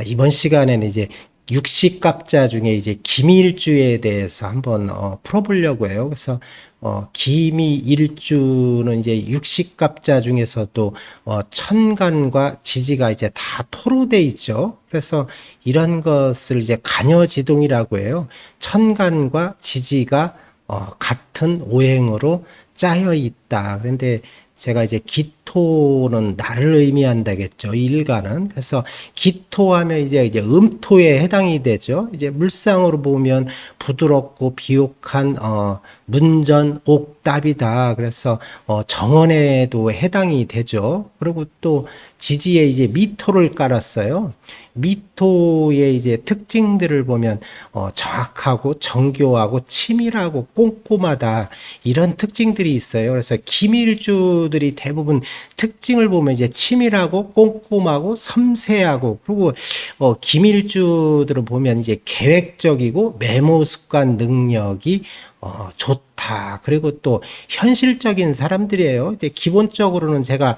이번 시간에는 이제 육식갑자 중에 이제 기미일주에 대해서 한번 풀어보려고 해요. 그래서 기미일주는 이제 육식갑자 중에서도 천간과 지지가 이제 다 토로 돼 있죠. 그래서 이런 것을 이제 간여지동이라고 해요. 천간과 지지가 같은 오행으로 짜여 있다. 그런데 제가 이제 기토는 나를 의미한다겠죠. 일간은. 그래서 기토하면 이제 음토에 해당이 되죠. 이제 물상으로 보면 부드럽고 비옥한 문전 옥답이다. 그래서 정원에도 해당이 되죠. 그리고 또 지지에 이제 미토를 깔았어요. 미토의 이제 특징들을 보면 정확하고 정교하고 치밀하고 꼼꼼하다, 이런 특징들이 있어요. 그래서 기밀주들이 대부분 특징을 보면 이제 치밀하고 꼼꼼하고 섬세하고, 그리고 기밀주들을 보면 이제 계획적이고 메모 습관 능력이 좋다. 그리고 또 현실적인 사람들이에요. 이제 기본적으로는 제가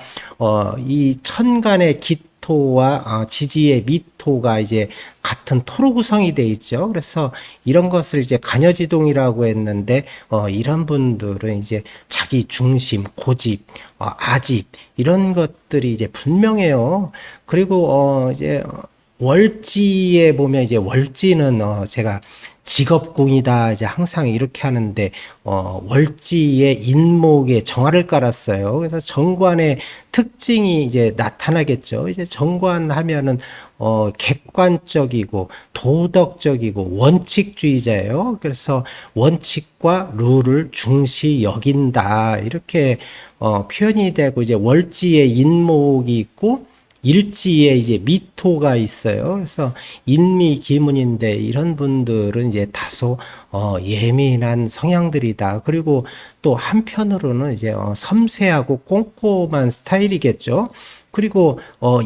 이 천간의 기토와 지지의 미토가 이제 같은 토로 구성이 돼 있죠. 그래서 이런 것을 이제 간여지동이라고 했는데, 이런 분들은 이제 자기 중심, 고집, 아집, 이런 것들이 이제 분명해요. 그리고 이제 월지에 보면 이제 월지는 제가 직업궁이다 이제 항상 이렇게 하는데, 월지의 인목에 정화를 깔았어요. 그래서 정관의 특징이 이제 나타나겠죠. 이제 정관하면은 객관적이고 도덕적이고 원칙주의자예요. 그래서 원칙과 룰을 중시 여긴다, 이렇게 표현이 되고, 이제 월지의 인목이 있고 일지에 이제 미토가 있어요. 그래서 인미기문인데, 이런 분들은 이제 다소 예민한 성향들이다. 그리고 또 한편으로는 이제 섬세하고 꼼꼼한 스타일이겠죠. 그리고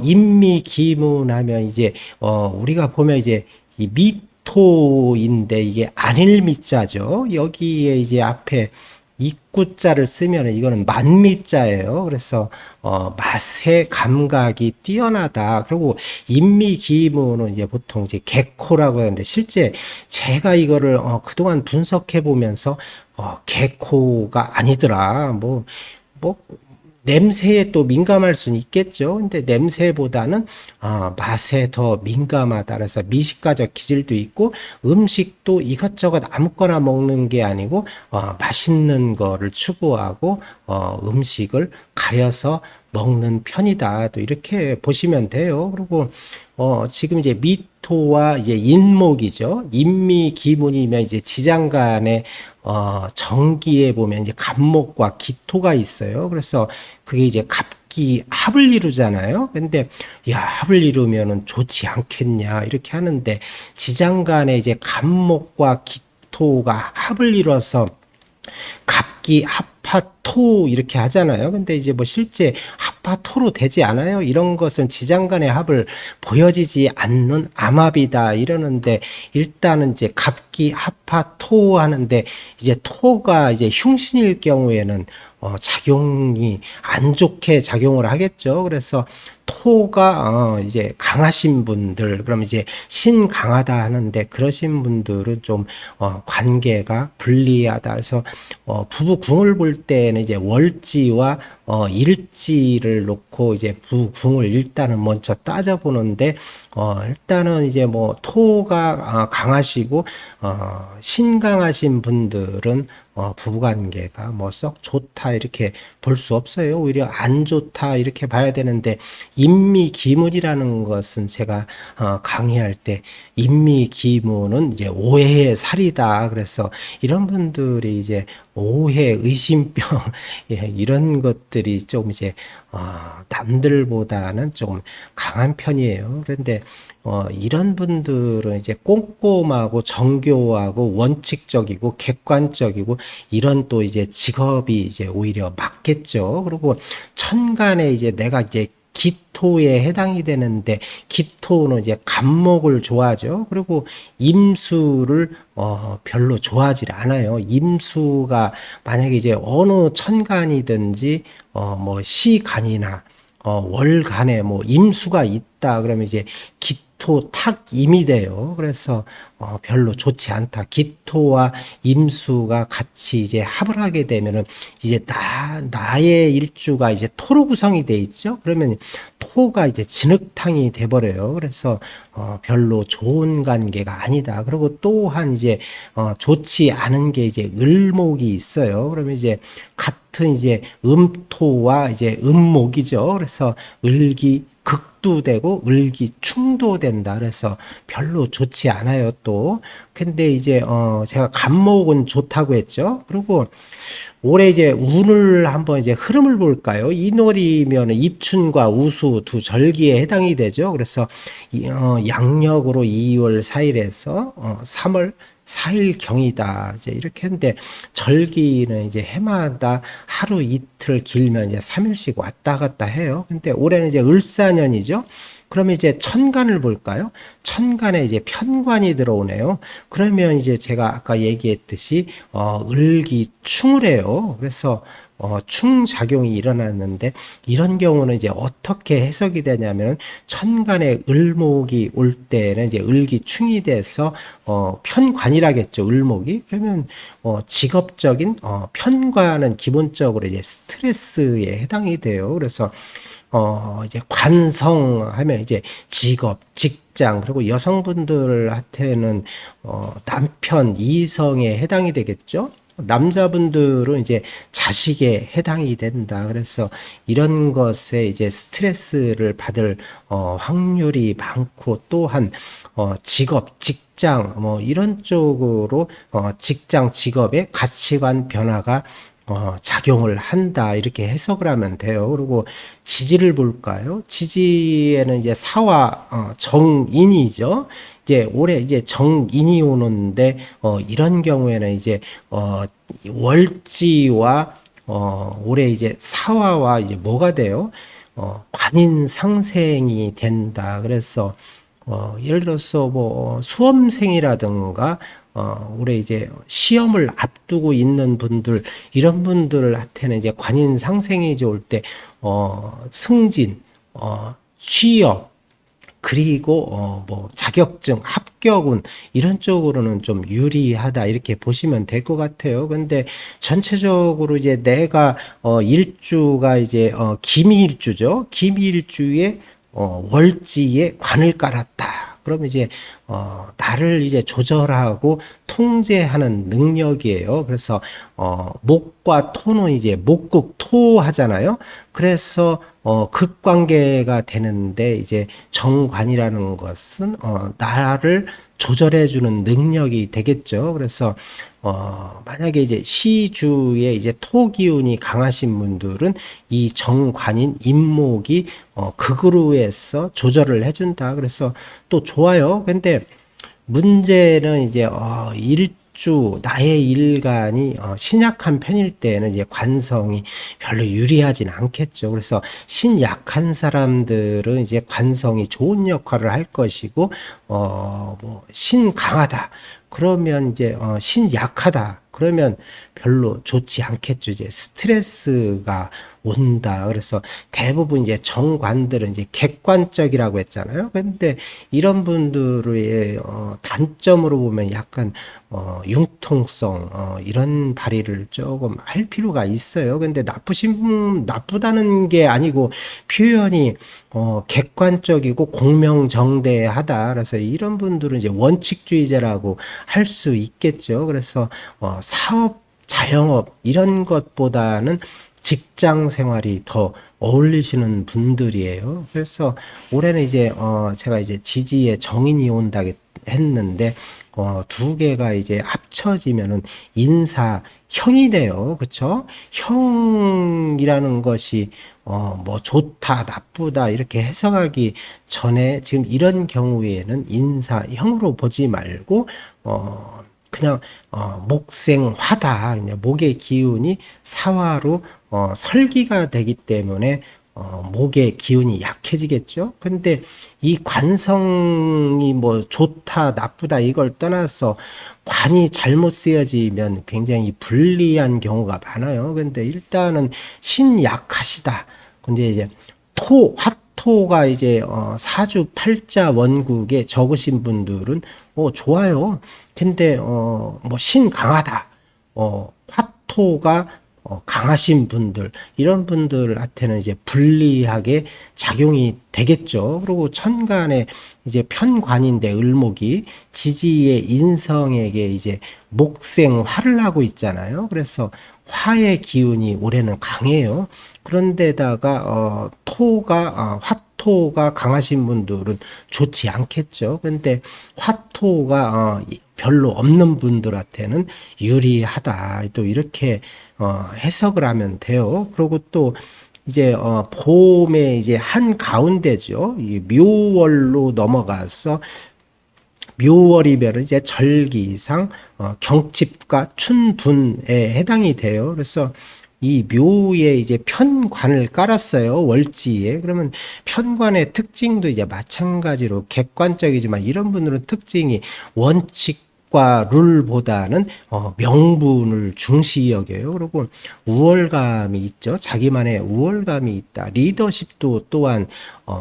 인미기문하면 이제 우리가 보면 이제 이 미토인데 이게 안일미자죠. 여기에 이제 앞에 입구자를 쓰면 이거는 만미자예요. 그래서 맛의 감각이 뛰어나다. 그리고 인미기문은 이제 보통 이제 개코라고 하는데, 실제 제가 이거를 그동안 분석해 보면서 개코가 아니더라. 뭐 냄새에 또 민감할 수는 있겠죠. 근데 냄새보다는 맛에 더 민감하다. 그래서 미식가적 기질도 있고, 음식도 이것저것 아무거나 먹는 게 아니고 맛있는 거를 추구하고 음식을 가려서 먹는 편이다. 또 이렇게 보시면 돼요. 그리고 지금 이제 미토와 이제 인목이죠. 인미기문이면 이제 지장간에 정기에 보면 이제 갑목과 기토가 있어요. 그래서 그게 이제 갑기 합을 이루잖아요. 근데 야, 합을 이루면은 좋지 않겠냐 이렇게 하는데, 지장간에 이제 갑목과 기토가 합을 이뤄서 갑기 합파토 이렇게 하잖아요. 근데 이제 뭐 실제 합파토로 되지 않아요. 이런 것은 지장간의 합을 보여지지 않는 암합이다 이러는데, 일단은 이제 갑기 합파토 하는데, 이제 토가 이제 흉신일 경우에는 작용이 안 좋게 작용을 하겠죠. 그래서 토가 이제 강하신 분들, 그럼 이제 신 강하다 하는데, 그러신 분들은 좀 관계가 불리하다. 그래서 부부 궁을 볼 때는 이제 월지와 일지를 놓고 이제 부궁을 일단은 먼저 따져보는데, 일단은 이제 뭐 토가 강하시고 신강하신 분들은 부부관계가 뭐 썩 좋다 이렇게 볼 수 없어요. 오히려 안 좋다 이렇게 봐야 되는데, 인미기문이라는 것은 제가 강의할 때 인미기문은 이제 오해의 살이다. 그래서 이런 분들이 이제 오해, 의심병 예, 이런 것들이 좀 이제 남들보다는 조금 강한 편이에요. 그런데 이런 분들은 이제 꼼꼼하고 정교하고 원칙적이고 객관적이고, 이런 또 이제 직업이 이제 오히려 맞겠죠. 그리고 천간에 이제 내가 이제 기토에 해당이 되는데, 기토는 이제 갑목을 좋아하죠. 그리고 임수를 별로 좋아하지 않아요. 임수가 만약에 이제 어느 천간이든지 뭐 시간이나 월간에 뭐 임수가 있다 그러면 이제 기토탁임이 돼요. 그래서 별로 좋지 않다. 기토와 임수가 같이 이제 합을 하게 되면은 이제 나의 일주가 이제 토로 구성이 돼 있죠. 그러면 토가 이제 진흙탕이 돼 버려요. 그래서 별로 좋은 관계가 아니다. 그리고 또한 이제 좋지 않은 게 이제 을목이 있어요. 그러면 이제 같은 이제 음토와 이제 음목이죠. 그래서 을기 극도되고 을기 충도된다. 그래서 별로 좋지 않아요, 또. 근데 이제 제가 간목은 좋다고 했죠. 그리고 올해 이제 운을 한번 이제 흐름을 볼까요? 이놀이면 입춘과 우수 두 절기에 해당이 되죠. 그래서 양력으로 2월 4일에서 3월 4일 경이다. 이제 이렇게 했는데 절기는 이제 해마다 하루 이틀 길면 이제 3일씩 왔다 갔다 해요. 근데 올해는 이제 을사년이죠. 그러면 이제 천간을 볼까요? 천간에 이제 편관이 들어오네요. 그러면 이제 제가 아까 얘기했듯이 을기충을 해요. 그래서 충작용이 일어났는데 이런 경우는 이제 어떻게 해석이 되냐면 천간에 을목이 올 때는 이제 을기충이 돼서 편관이라겠죠. 을목이. 그러면 직업적인 편관은 기본적으로 이제 스트레스에 해당이 돼요. 그래서 이제 관성하면 이제 직업, 직장, 그리고 여성분들한테는 남편, 이성에 해당이 되겠죠. 남자분들은 이제 자식에 해당이 된다. 그래서 이런 것에 이제 스트레스를 받을 확률이 많고, 또한 직업, 직장 뭐 이런 쪽으로 직장, 직업의 가치관 변화가 작용을 한다. 이렇게 해석을 하면 돼요. 그리고 지지를 볼까요? 지지에는 이제 사화, 정인이죠. 이제 올해 이제 정인이 오는데, 이런 경우에는 이제, 월지와, 올해 이제 사화와 이제 뭐가 돼요? 관인 상생이 된다. 그래서, 예를 들어서 뭐 수험생이라든가 올해 이제 시험을 앞두고 있는 분들, 이런 분들한테는 이제 관인 상생이 올 때 승진, 취업, 그리고 뭐 자격증, 합격운 이런 쪽으로는 좀 유리하다 이렇게 보시면 될 것 같아요. 근데 전체적으로 이제 내가 일주가 이제 기미일주죠. 기미일주에 월지에 관을 깔았다. 그러면 이제 나를 이제 조절하고 통제하는 능력이에요. 그래서 목과 토는 이제 목극토 하잖아요. 그래서 극관계가 되는데 이제 정관이라는 것은 나를 조절해주는 능력이 되겠죠. 그래서 만약에 이제 시주에 이제 토 기운이 강하신 분들은 이 정관인 임목이 극으로 해서 조절을 해준다. 그래서 또 좋아요. 근데 문제는 이제 일주 나의 일간이 신약한 편일 때는 이제 관성이 별로 유리하진 않겠죠. 그래서 신약한 사람들은 이제 관성이 좋은 역할을 할 것이고 뭐 신강하다. 그러면 이제 신약하다. 그러면 별로 좋지 않겠죠. 이제 스트레스가 온다. 그래서 대부분 이제 정관들은 이제 객관적이라고 했잖아요. 근데 이런 분들의 단점으로 보면 약간 융통성 이런 발휘를 조금 할 필요가 있어요. 근데 나쁘다는 게 아니고 표현이 객관적이고 공명정대하다. 그래서 이런 분들은 이제 원칙주의자라고 할 수 있겠죠. 그래서 사업, 자영업 이런 것보다는 직장 생활이 더 어울리시는 분들이에요. 그래서 올해는 이제 제가 이제 지지에 정인이 온다 했는데 두 개가 이제 합쳐지면은 인사형이 돼요. 그렇죠? 형이라는 것이 뭐 좋다, 나쁘다 이렇게 해석하기 전에 지금 이런 경우에는 인사형으로 보지 말고 그냥 목생화다. 목의 기운이 사화로 설기가 되기 때문에 목의 기운이 약해지겠죠. 근데 이 관성이 뭐 좋다, 나쁘다 이걸 떠나서 관이 잘못 쓰여지면 굉장히 불리한 경우가 많아요. 근데 일단은 신약하시다. 근데 이제 화토가 이제 사주 팔자 원국에 적으신 분들은 좋아요. 근데 뭐 신강하다. 화토가 강하신 분들, 이런 분들한테는 이제 불리하게 작용이 되겠죠. 그리고 천간에 이제 편관인데 을목이 지지의 인성에게 이제 목생 화를 하고 있잖아요. 그래서 화의 기운이 올해는 강해요. 그런데다가 화토가 강하신 분들은 좋지 않겠죠. 근데 화토가 별로 없는 분들한테는 유리하다. 또 이렇게 해석을 하면 돼요. 그리고 또 이제 봄에 이제 한 가운데죠. 이 묘월로 넘어가서 묘월이면 이제 절기상 경칩과 춘분에 해당이 돼요. 그래서 이 묘에 이제 편관을 깔았어요. 월지에. 그러면 편관의 특징도 이제 마찬가지로 객관적이지만 이런 분들은 특징이 원칙과 룰보다는 명분을 중시 여겨요. 그리고 우월감이 있죠. 자기만의 우월감이 있다. 리더십도 또한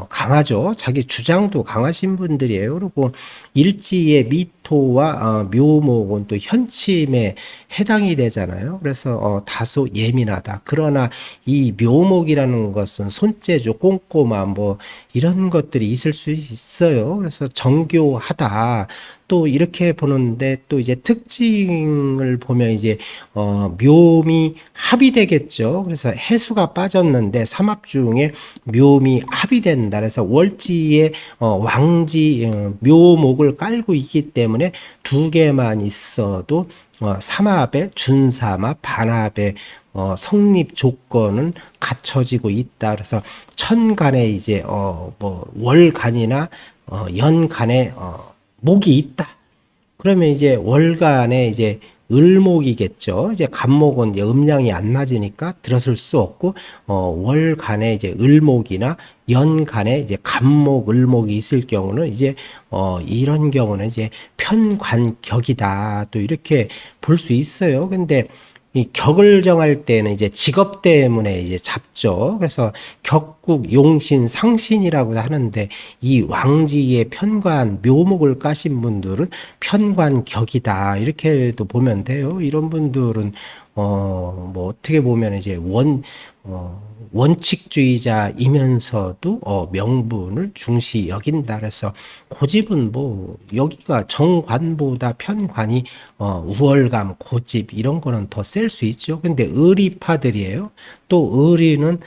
강하죠. 자기 주장도 강하신 분들이에요. 그리고 일지의 미토와 묘목은 또 현침에 해당이 되잖아요. 그래서 다소 예민하다. 그러나 이 묘목이라는 것은 손재주, 꼼꼼함 뭐 이런 것들이 있을 수 있어요. 그래서 정교하다. 또 이렇게 보는데 또 이제 특징을 보면 이제 묘미 합이 되겠죠. 그래서 해수가 빠졌는데 삼합 중에 묘미 합이 된다. 그래서 월지에 왕지 묘목을 깔고 있기 때문에 두 개만 있어도 삼합의 준삼합, 반합의 성립 조건은 갖춰지고 있다. 그래서 천간에 이제 뭐 월간이나 연간에 목이 있다. 그러면 이제 월간에 이제 을목이겠죠. 이제 간목은 이제 음양이 안 맞으니까 들었을 수 없고, 월간에 이제 을목이나 연간에 이제 간목, 을목이 있을 경우는 이제, 이런 경우는 이제 편관격이다. 또 이렇게 볼 수 있어요. 근데 이 격을 정할 때는 이제 직업 때문에 이제 잡죠. 그래서 격국, 용신, 상신이라고 하는데 이 왕지의 편관, 묘목을 까신 분들은 편관격이다. 이렇게도 보면 돼요. 이런 분들은 뭐 어떻게 보면 이제 원칙주의자이면서도 명분을 중시 여긴다. 그래서 고집은 뭐 여기가 정관보다 편관이 우월감, 고집 이런 거는 더 셀 수 있죠. 근데 의리파들이에요. 또 의리는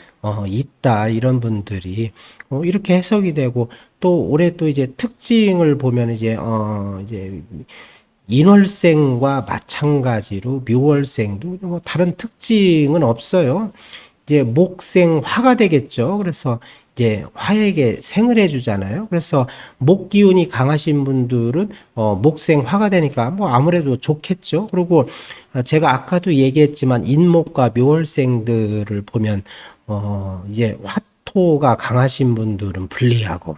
있다. 이런 분들이 이렇게 해석이 되고 또 올해 또 이제 특징을 보면 이제 인월생과 마찬가지로 묘월생도 뭐 다른 특징은 없어요. 이제 목생 화가 되겠죠. 그래서 이제 화에게 생을 해주잖아요. 그래서 목 기운이 강하신 분들은 목생 화가 되니까 뭐 아무래도 좋겠죠. 그리고 제가 아까도 얘기했지만 인목과 묘월생들을 보면 이제 화토가 강하신 분들은 불리하고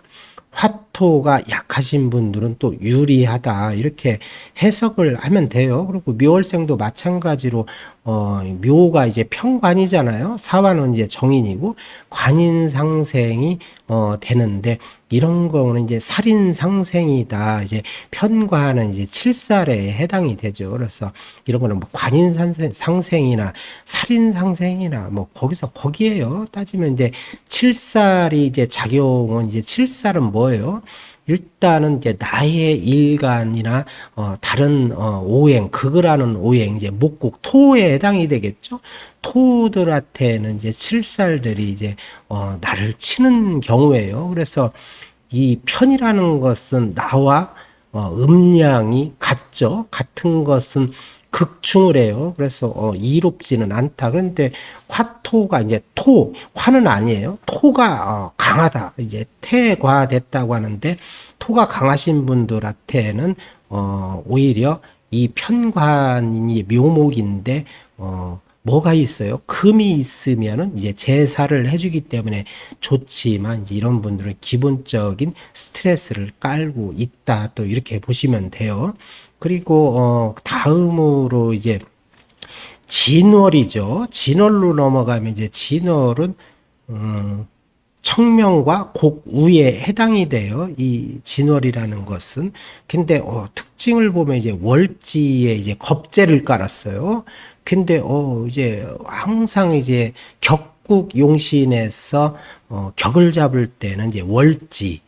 화토가 약하신 분들은 또 유리하다. 이렇게 해석을 하면 돼요. 그리고 묘월생도 마찬가지로, 묘가 이제 편관이잖아요. 사화는 이제 정인이고, 관인상생이, 되는데, 이런 거는 이제 살인상생이다. 이제 편관은 이제 칠살에 해당이 되죠. 그래서 이런 거는 뭐 관인상생이나 살인상생이나 뭐 거기에요. 따지면 이제 칠살이 이제 작용은 이제 칠살은 뭐예요? 일단은 이제 나의 일간이나 다른 오행, 극을 하는 오행, 이제 목국 토에 해당이 되겠죠. 토들한테는 이제 칠살들이 이제 나를 치는 경우예요. 그래서 이 편이라는 것은 나와 음양이 같죠. 같은 것은 극충을 해요. 그래서 이롭지는 않다. 그런데 화토가 이제 화는 아니에요. 토가 강하다. 이제 태과됐다고 하는데 토가 강하신 분들한테는 오히려 이 편관이 묘목인데 뭐가 있어요? 금이 있으면은 이제 제사를 해주기 때문에 좋지만 이제 이런 분들은 기본적인 스트레스를 깔고 있다. 또 이렇게 보시면 돼요. 그리고 다음으로 이제 진월이죠. 진월로 넘어가면 이제 진월은 청명과 곡우에 해당이 돼요. 이 진월이라는 것은. 근데 특징을 보면 이제 월지에 이제 겁재를 깔았어요. 근데 이제 항상 이제 격국 용신에서 격을 잡을 때는 이제 월지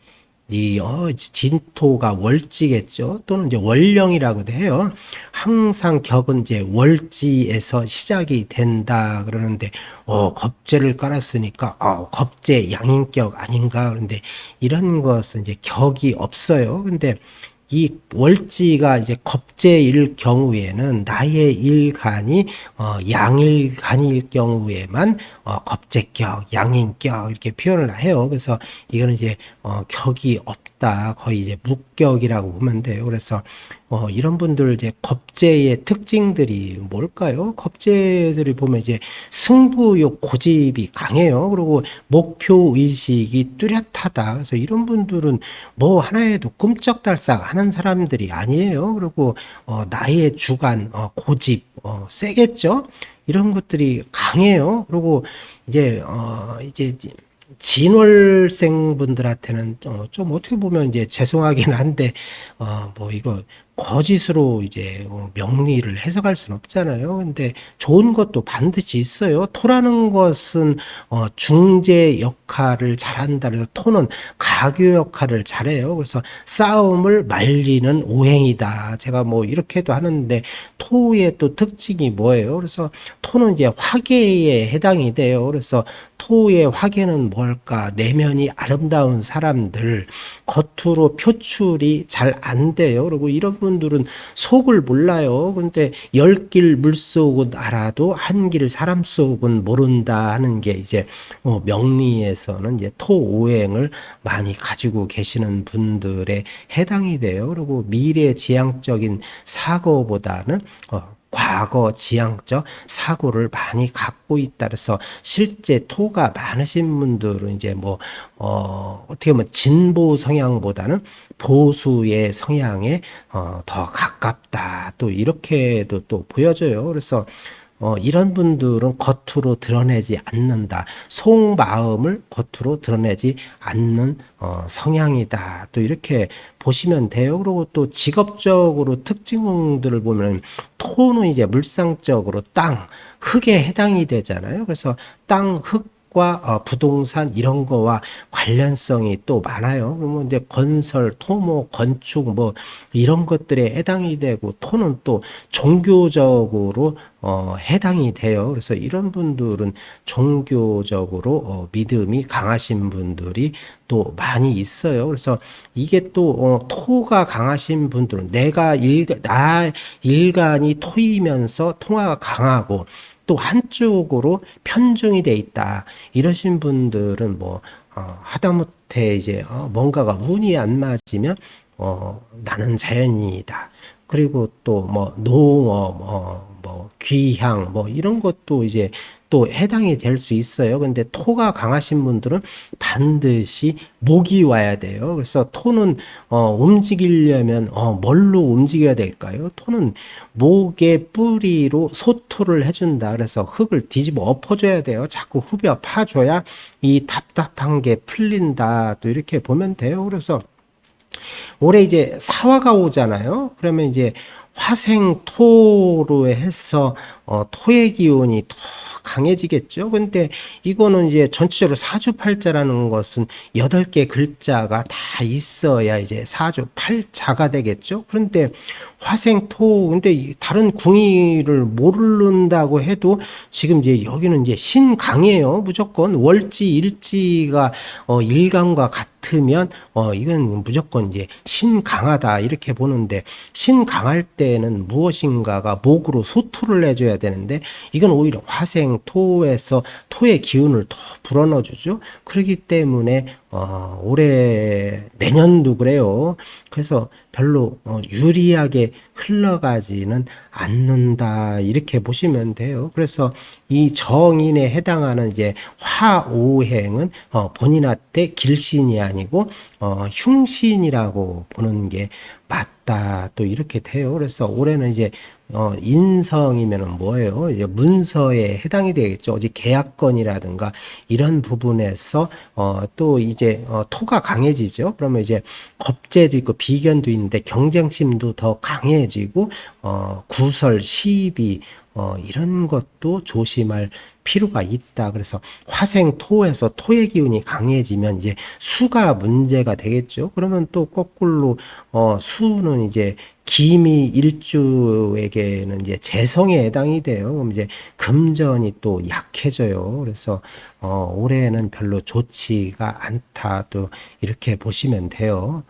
진토가 월지겠죠. 또는 이제 월령이라고도 해요. 항상 격은 이제 월지에서 시작이 된다 그러는데, 겁재를 깔았으니까, 겁재 양인격 아닌가. 그런데 이런 것은 이제 격이 없어요. 근데 이 월지가 이제 겁재일 경우에는 나의 일간이 양일간일 경우에만 겁재격, 양인격 이렇게 표현을 해요. 그래서 이거는 이제 격이 없다. 거의 이제 무격이라고 보면 돼요. 그래서 이런 분들 이제 겁재의 특징들이 뭘까요? 겁재들이 보면 이제 승부욕 고집이 강해요. 그리고 목표 의식이 뚜렷하다. 그래서 이런 분들은 뭐 하나에도 꿈쩍달싹 하는 사람들이 아니에요. 그리고 나의 주관, 고집, 세겠죠? 이런 것들이 강해요. 그리고 이제 진월생 분들한테는 좀 어떻게 보면 이제 죄송하긴 한데 뭐 이거 거짓으로 이제 명리를 해석할 수는 없잖아요. 근데 좋은 것도 반드시 있어요. 토라는 것은 중재 역할을 잘한다. 그래서 토는 가교 역할을 잘해요. 그래서 싸움을 말리는 오행이다. 제가 뭐 이렇게도 하는데 토의 또 특징이 뭐예요? 그래서 토는 이제 화계에 해당이 돼요. 그래서 토의 화계는 뭘까? 내면이 아름다운 사람들, 겉으로 표출이 잘 안 돼요. 그리고 이런 분들은 속을 몰라요. 근데 열 길 물속은 알아도 한 길 사람 속은 모른다 하는 게 이제 명리에서는 이제 토오행을 많이 가지고 계시는 분들의 해당이 돼요. 그리고 미래지향적인 사고보다는 과거 지향적 사고를 많이 갖고 있다. 그래서 실제 토가 많으신 분들은 이제 어떻게 보면 진보 성향보다는 보수의 성향에 더 가깝다. 또 이렇게도 또 보여져요. 그래서 이런 분들은 겉으로 드러내지 않는다. 속마음을 겉으로 드러내지 않는 성향이다. 또 이렇게 보시면 돼요. 그리고 또 직업적으로 특징들을 보면 토는 이제 물상적으로 땅, 흙에 해당이 되잖아요. 그래서 땅, 흙과 부동산 이런 거와 관련성이 또 많아요. 그러면 이제 건설, 토목, 건축 뭐 이런 것들에 해당이 되고 토는 또 종교적으로 해당이 돼요. 그래서 이런 분들은 종교적으로 믿음이 강하신 분들이 또 많이 있어요. 그래서 이게 또 토가 강하신 분들은 나 일간이 토이면서 통화가 강하고 또 한쪽으로 편중이 돼 있다. 이러신 분들은 하다못해 이제 뭔가가 운이 안 맞으면 나는 자연인이다. 그리고 또 농업, 귀향 이런 것도 이제 또 해당이 될 수 있어요. 근데 토가 강하신 분들은 반드시 목이 와야 돼요. 그래서 토는 움직이려면 뭘로 움직여야 될까요? 토는 목의 뿌리로 소토를 해준다. 그래서 흙을 뒤집어 엎어줘야 돼요. 자꾸 후벼 파줘야 이 답답한 게 풀린다. 또 이렇게 보면 돼요. 그래서 올해 이제 사화가 오잖아요. 그러면 이제 화생토로 해서 토의 기운이 더 강해지겠죠. 근데 이거는 이제 전체적으로 사주팔자라는 것은 8개 글자가 다 있어야 이제 사주팔자가 되겠죠. 그런데 화생토, 근데 다른 궁의를 모른다고 해도 지금 이제 여기는 이제 신강이에요. 무조건 월지 일지가 일간과 같으면 이건 무조건 이제 신강하다 이렇게 보는데, 신강할 때는 무엇인가가 목으로 소토를 해줘야 되는데 이건 오히려 화생토에서 토의 기운을 더 불어넣어 주죠. 그렇기 때문에 올해 내년도 그래요. 그래서 별로 유리하게 흘러가지는 않는다 이렇게 보시면 돼요. 그래서 이 정인에 해당하는 이제 화오행은 본인한테 길신이 아니고 흉신이라고 보는 게 맞다 또 이렇게 돼요. 그래서 올해는 이제 인성이면은 뭐예요? 이제 문서에 해당이 되겠죠. 이제 계약건이라든가 이런 부분에서 또 이제 토가 강해지죠. 그러면 이제 겁재도 있고 비견도 있는데 경쟁심도 더 강해지고 구설, 시비 이런 것도 조심할 필요가 있다. 그래서 화생토에서 토의 기운이 강해지면 이제 수가 문제가 되겠죠. 그러면 또 거꾸로 수는 이제 기미 일주에게는 이제 재성에 해당이 돼요. 그럼 이제 금전이 또 약해져요. 그래서 올해는 별로 좋지가 않다. 또 이렇게 보시면 돼요.